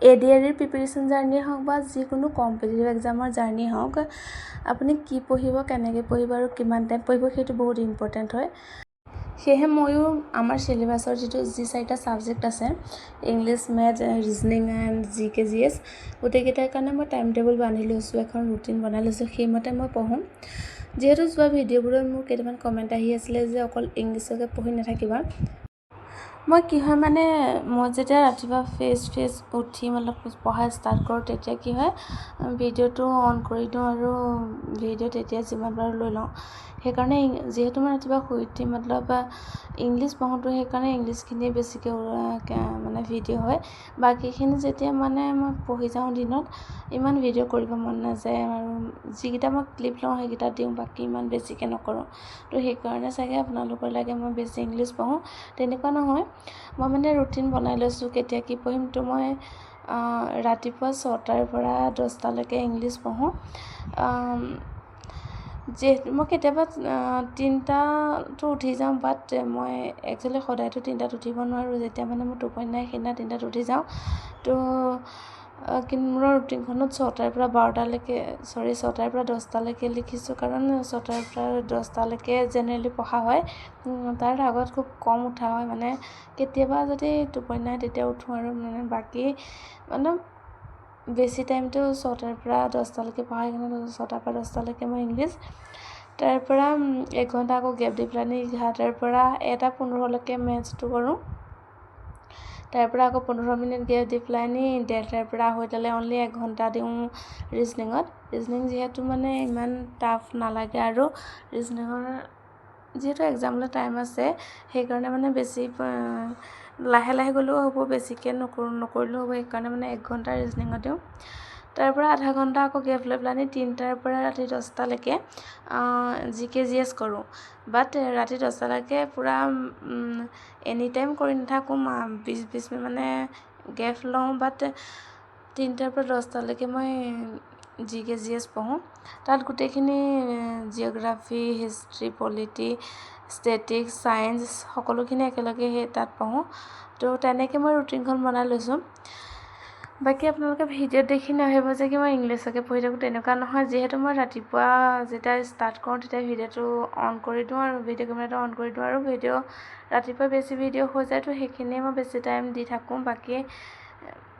ADR preparation journey হওক বা যিকোনো কম্পিটিটিভ এক্সামৰ জাৰ্ণি হওক, আপুনি কি পঢ়িব, কেনেকৈ পঢ়িব আৰু কিমান টাইম পঢ়িব সেইটো বহুত ইম্পৰ্টেণ্ট হয়। সেয়েহে ময়ো আমাৰ চিলেবাছৰ যি 4টা ছাবজেক্ট আছে, English, maths, reasoning and GK/GS, গোটেইকেইটাৰ কাৰণে মই টাইম টেবুল বান্ধি লৈছোঁ, এখন ৰুটিন বনাই লৈছোঁ, সেইমতে মই পঢ়োঁ। যিহেতু যোৱা ভিডিঅ'বোৰত মোৰ কেইটামান কমেণ্ট আহি আছিলে যে অকল ইংলিছকে পঢ়ি নাথাকিবা। মই কি হয় মানে মই যেতিয়া ৰাতিপুৱা ফ্ৰেছ উঠি অলপ পঢ়া ষ্টাৰ্ট কৰোঁ, তেতিয়া কি হয় ভিডিঅ'টো অন কৰি দিওঁ আৰু ভিডিঅ' তেতিয়া যিমান পাৰোঁ লৈ লওঁ। সেইকাৰণে যিহেতু মই ৰাতিপুৱা শুই উঠি ইংলিছ পঢ়োঁতো, সেইকাৰণে ইংলিছখিনি বেছিকৈ মানে ভিডিঅ' হয়। বাকীখিনি যেতিয়া মানে মই পঢ়ি যাওঁ দিনত, ইমান ভিডিঅ' কৰিব মন নাযায় আৰু যিকেইটা মই ক্লিপ লওঁ সেইকেইটা দিওঁ, বাকী ইমান বেছিকৈ নকৰোঁ। তো সেইকাৰণে চাগে আপোনালোকৰ লাগে মই বেছি ইংলিছ পঢ়োঁ, তেনেকুৱা নহয়। মই মানে ৰুটিন বনাই লৈছোঁ কেতিয়া কি পঢ়িম। তো মই ৰাতিপুৱা 6টাৰ পৰা 10টালৈকে ইংলিছ পঢ়োঁ। যিহেতু মই কেতিয়াবা 3টাতো উঠি যাওঁ, বাট মই একচুৱেলি সদায়তো 3টাত উঠিব নোৱাৰোঁ। যেতিয়া মানে মোৰ টোপনি নাই সেইদিনা 3টাত উঠি যাওঁ। তো কিন্তু মোৰ ৰুটিনখনত 6টাৰ পৰা 10টালৈকে লিখিছোঁ, কাৰণ 6টাৰ পৰা 10টালৈকে জেনেৰেলি পঢ়া হয়। তাৰ আগত খুব কম উঠা হয়, মানে কেতিয়াবা যদি টোপনি নাই তেতিয়া উঠোঁ আৰু মানে বাকী মানে বেছি টাইমটো 6টাৰ পৰা 10টালৈকে পঢ়াই, কিন্তু 6টাৰ পৰা 10টালৈকে মই ইংলিছ। তাৰ পৰা 1 ঘণ্টা আকৌ গেপ দি পেলাই 11টাৰ পৰা 1:15লৈকে মেথছটো কৰোঁ। তাৰ পৰা আকৌ 15 মিনিট গেপ দি পেলাই 1:30টাৰ পৰা 2:30টালৈ অনলি 1 ঘণ্টা দিওঁ ৰিজনিঙত। ৰিজনিং যিহেতু মানে ইমান টাফ নালাগে আৰু ৰিজনিঙৰ যিহেতু এক্সামলৈ টাইম আছে, সেইকাৰণে মানে বেছি লাহে লাহে গ'লেও হ'ব, বেছিকৈ নকৰিলেও হ'ব। সেইকাৰণে মানে 1 ঘণ্টা ৰিজনিঙত দিওঁ। তাৰ পৰা আধা ঘণ্টা আকৌ গেপ লৈ পেলাই 3টাৰ পৰা ৰাতি 10টালৈকে GK/GS কৰোঁ। বাট ৰাতি 10টালৈকে পূৰা এনি টাইম কৰি নাথাকোঁ, 20 মিনিট মানে গেপ লওঁ। বাট 3টাৰ পৰা 10টালৈকে মই GK/GS পঢ়োঁ। তাত গোটেইখিনি জিঅ'গ্ৰাফী, হিষ্ট্ৰী, পলিটি, ষ্টেটিক্স, ছায়েন্স সকলোখিনি একেলগে তাত পঢ়োঁ। তো তেনেকৈ মই ৰুটিনখন বনাই লৈছোঁ। বাকী আপোনালোকে ভিডিঅ'ত দেখি নাভাবিব যে কি মই ইংলিছকে পঢ়ি থাকোঁ, তেনেকুৱা নহয়। যিহেতু মই ৰাতিপুৱা যেতিয়া ষ্টাৰ্ট কৰোঁ তেতিয়া ভিডিঅ'টো অন কৰি দিওঁ আৰু ভিডিঅ' কেমেৰাটো অন কৰি দিওঁ, আৰু ৰাতিপুৱা বেছি ভিডিঅ' হৈ যায়, তো সেইখিনিয়ে মই বেছি টাইম দি থাকোঁ। বাকী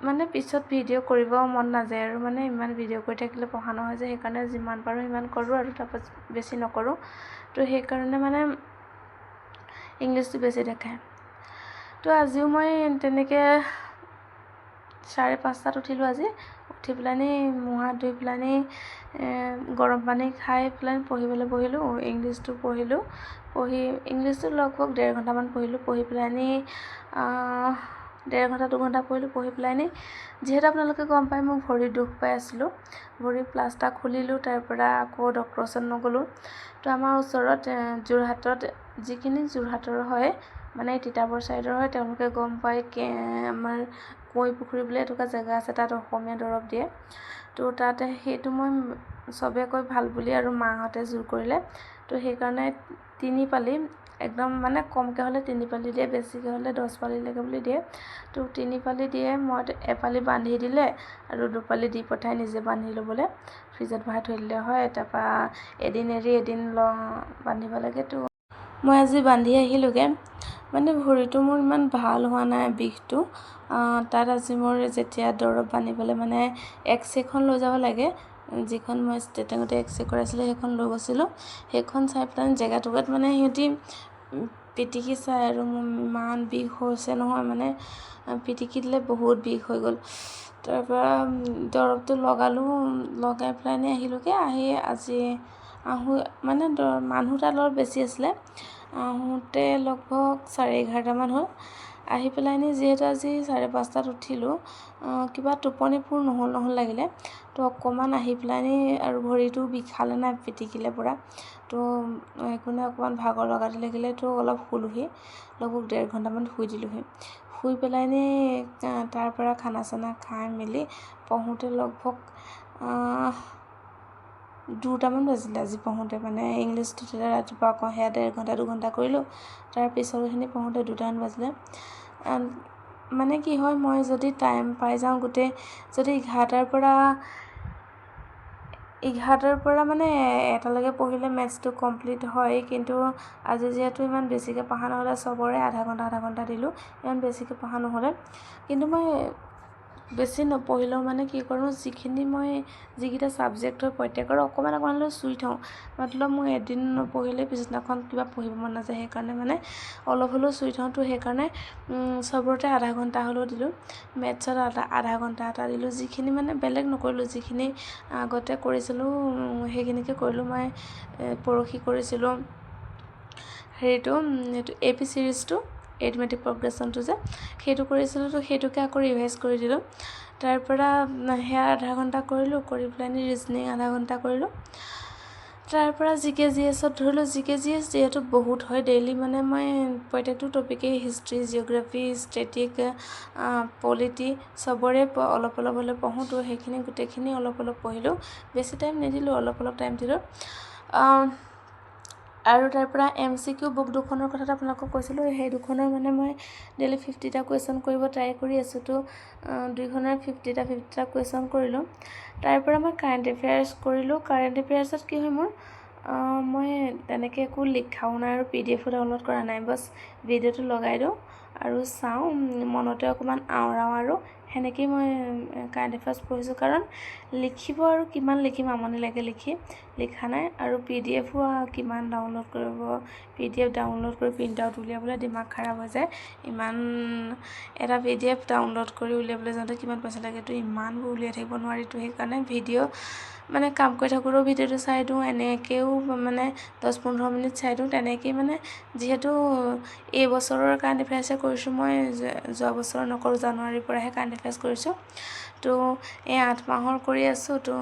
মানে পিছত ভিডিঅ' কৰিব মন নাযায় আৰু মানে ইমান ভিডিঅ' কৰি থাকিলে পঢ়া নহয় যে, সেইকাৰণে যিমান পাৰোঁ সিমান কৰোঁ আৰু তাৰপাছত বেছি নকৰোঁ। তো সেইকাৰণে মানে ইংলিছটো বেছি দেখায়। তো আজিও মই তেনেকৈ 5:30টাত উঠিলোঁ। আজি উঠি পেলাই মুখ হাত ধুই পেলাই গৰম পানী খাই পেলাই পঢ়িবলৈ বহিলোঁ। ইংলিছটো পঢ়িলোঁ। ইংলিছটো লগভগ 1.5 ঘণ্টামান পঢ়িলোঁ। পঢ়ি পেলাই 1.5 ঘণ্টা 2 ঘণ্টা পঢ়িলোঁ। পঢ়ি পেলাই যিহেতু আপোনালোকে গম পায় মই ভৰিত দুখ পাই আছিলোঁ, ভৰিৰ প্লাষ্টাৰ খুলিলোঁ। তাৰ পৰা আকৌ ডক্টৰৰ ওচৰত নগ'লোঁ। তো আমাৰ ওচৰত যোৰহাটত, যিখিনি যোৰহাটৰ হয় মানে তিতাবৰ ছাইডৰ হয়, তেওঁলোকে গম পায় আমাৰ কুঁৱৰীপুখুৰী বুলি এটুকুৰা জেগা আছে, তাত অসমীয়া দৰৱ দিয়ে। তো তাতে সেইটো মই চবেই কৈ ভাল বুলি আৰু মাহঁতে জোৰ কৰিলে। তো সেইকাৰণে 3 পালি, একদম মানে কমকৈ হ'লে 3 পালি দিয়ে, বেছিকৈ হ'লে 10 পালিলৈকে বুলি দিয়ে। তো 3 পালি দিয়ে, মই 1 পালি বান্ধি দিলে আৰু 2 পালি দি পঠাই নিজে বান্ধি ল'বলৈ, ফ্ৰিজত ভৰাই থৈ দিলে হয়। তাৰপৰা এদিন এৰি এদিন বান্ধিব লাগে। তো মই আজি বান্ধি আহিলোঁগৈ। মানে ভৰিটো মোৰ ইমান ভাল হোৱা নাই বিষটো। তাত আজি মোৰ যেতিয়া দৰৱ বান্ধিবলৈ মানে এক্সৰেখন লৈ যাব লাগে, যিখন মই ষ্টেটিঙতে এক্সৰে কৰাইছিলোঁ সেইখন লৈ গৈছিলোঁ। সেইখন চাই পেলাই জেগাটুকুৰাত মানে সিহঁতি পিটিকি চাই আৰু মোৰ ইমান বিষ হৈছে নহয়, মানে পিটিকি দিলে বহুত বিষ হৈ গ'ল। তাৰপৰা দৰৱটো লগাই পেলাই আহিলোঁগৈ। আজি মানে মানুহ তাত অলপ বেছি আছিলে, আহোঁতে লগভগ 11:30মান হ'ল। আহি পেলাই যিহেতু আজি 5:30টাত উঠিলোঁ, কিবা টোপনিবোৰ নহ'ল লাগিলে। তো অকণমান আহি পেলাই আৰু ভৰিটো বিষালে নাই, পিটিকিলে পূৰা। তো সেইকাৰণে অকণমান ভাগৰ লগা লাগিলে, তো অলপ শুলোহি, লগভগ 1.5 ঘণ্টামান শুই দিলোঁহি। শুই পেলাই তাৰ পৰা খানা চানা খাই মেলি পঢ়োঁতে লগভগ 2টামান বাজিলে আজি পঢ়োঁতে। মানে ইংলিছটো তেতিয়া ৰাতিপুৱা আকৌ সেয়া 1.5 ঘণ্টা 2 ঘণ্টা কৰিলোঁ, তাৰ পিছৰখিনি পঢ়োঁতে 2টামান বাজিলে। মানে কি হয় মই যদি টাইম পাই যাওঁ গোটেই যদি 11টাৰ পৰা মানে এটালৈকে পঢ়িলে মেথছটো কমপ্লিট হয় কিন্তু আজি যিহেতু ইমান বেছিকৈ পঢ়া নহ'লে চবৰে আধা ঘণ্টা দিলোঁ ইমান বেছিকৈ পঢ়া নহ'লে কিন্তু মই বেছি নপঢ়িলেও মানে কি কৰোঁ যিকেইটা ছাবজেক্ট হয় প্ৰত্যেকৰে অকণমান হ'লেও চুই থওঁ মতলব মই এদিন নপঢ়িলে পিছদিনাখন কিবা পঢ়িব মন নাযায় সেইকাৰণে মানে অলপ হ'লেও চুই থওঁ তো সেইকাৰণে চবতে আধা ঘণ্টা হ'লেও দিলোঁ মেথছত আধা ঘণ্টা এটা দিলোঁ যিখিনি মানে বেলেগ নকৰিলোঁ যিখিনি আগতে কৰিছিলোঁ সেইখিনিকে কৰিলোঁ মই পৰহি কৰিছিলোঁ এইটো AP চিৰিজটো এৰিথমেটিক প্ৰগ্ৰেশ্যনটো যে সেইটো কৰিছিলোঁ তো সেইটোকে আকৌ ৰিভাইজ কৰি দিলোঁ তাৰপৰা সেয়া আধা ঘণ্টা কৰিলোঁ কৰি পেলাইনি ৰিজনিং আধা ঘণ্টা কৰিলোঁ তাৰপৰা GK GSত ধৰিলোঁ GK GS যিহেতু বহুত হয় ডেইলি মানে মই প্ৰত্যেকটো টপিকেই হিষ্ট্ৰী জিঅ'গ্ৰাফী ষ্টেটিক পলিটি চবৰে অলপ হ'লে পঢ়োঁ তো সেইখিনি গোটেইখিনি অলপ পঢ়িলোঁ বেছি টাইম নিদিলোঁ অলপ টাইম দিলোঁ আৰু তাৰপৰা MCQ বুক দুখনৰ কথাটো আপোনালোকক কৈছিলোঁ সেই দুখনৰ মানে মই ডেইলি 50টা কুৱেশ্যন কৰিব ট্ৰাই কৰি আছোঁ তো দুইখনৰ 50টা কুৱেশ্যন কৰিলোঁ তাৰপৰা মই কাৰেণ্ট এফেয়াৰ্ছ কৰিলোঁ কাৰেণ্ট এফেয়াৰ্ছত কি হয় মোৰ মই তেনেকৈ একো লিখাও নাই আৰু PDF ডাউনলোড কৰা নাই বাছ ভিডিঅ'টো লগাই দিওঁ আৰু চাওঁ মনতে অকণমান আওৰাওঁ আৰু সেনেকৈয়ে মই কাৰেণ্ট এফেয়াৰ্ছ পঢ়িছোঁ কাৰণ লিখিব আৰু কিমান লিখিম আমনি লাগে লিখা নাই আৰু PDFো কিমান ডাউনলোড কৰিব PDF ডাউনলোড কৰি প্ৰিণ্ট আউট উলিয়াবলৈ দিমাগ খাৰাপ হৈ যায় ইমান এটা PDF ডাউনলোড কৰি উলিয়াবলৈ যাওঁতে কিমান পইচা লাগে তো ইমানবোৰ উলিয়াই থাকিব নোৱাৰিতো সেইকাৰণে ভিডিঅ' মানে কাম কৰি থাকোঁতেও ভিডিঅ'টো চাই দিওঁ এনেকৈও মানে 10-15 মিনিট চাই দিওঁ তেনেকৈয়ে মানে যিহেতু এই বছৰৰ কাৰেণ্ট এফেয়াৰ্ছে কৰিছোঁ মই যোৱা বছৰ নকৰোঁ জানুৱাৰীৰ পৰাহে কাৰেণ্ট এফেয়াৰ্ছ কৰিছোঁ তো এই 8 মাহৰ কৰি আছোঁ তো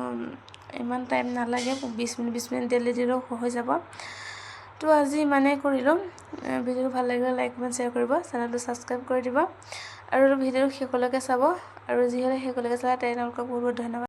ইমান টাইম নালাগে 20 মিনিট ডেইলি দিলেও হৈ যাব তো আজি ইমানেই কৰিলোঁ ভিডিঅ'টো ভাল লাগিলে লাইক কমেণ্ট শ্বেয়াৰ কৰিব চেনেলটো ছাবস্ক্ৰাইব কৰি দিব আৰু ভিডিঅ'টো শেষলৈকে চাব আৰু যিহেতু শেষলৈকে চালে তেওঁলোকক বহুত ধন্যবাদ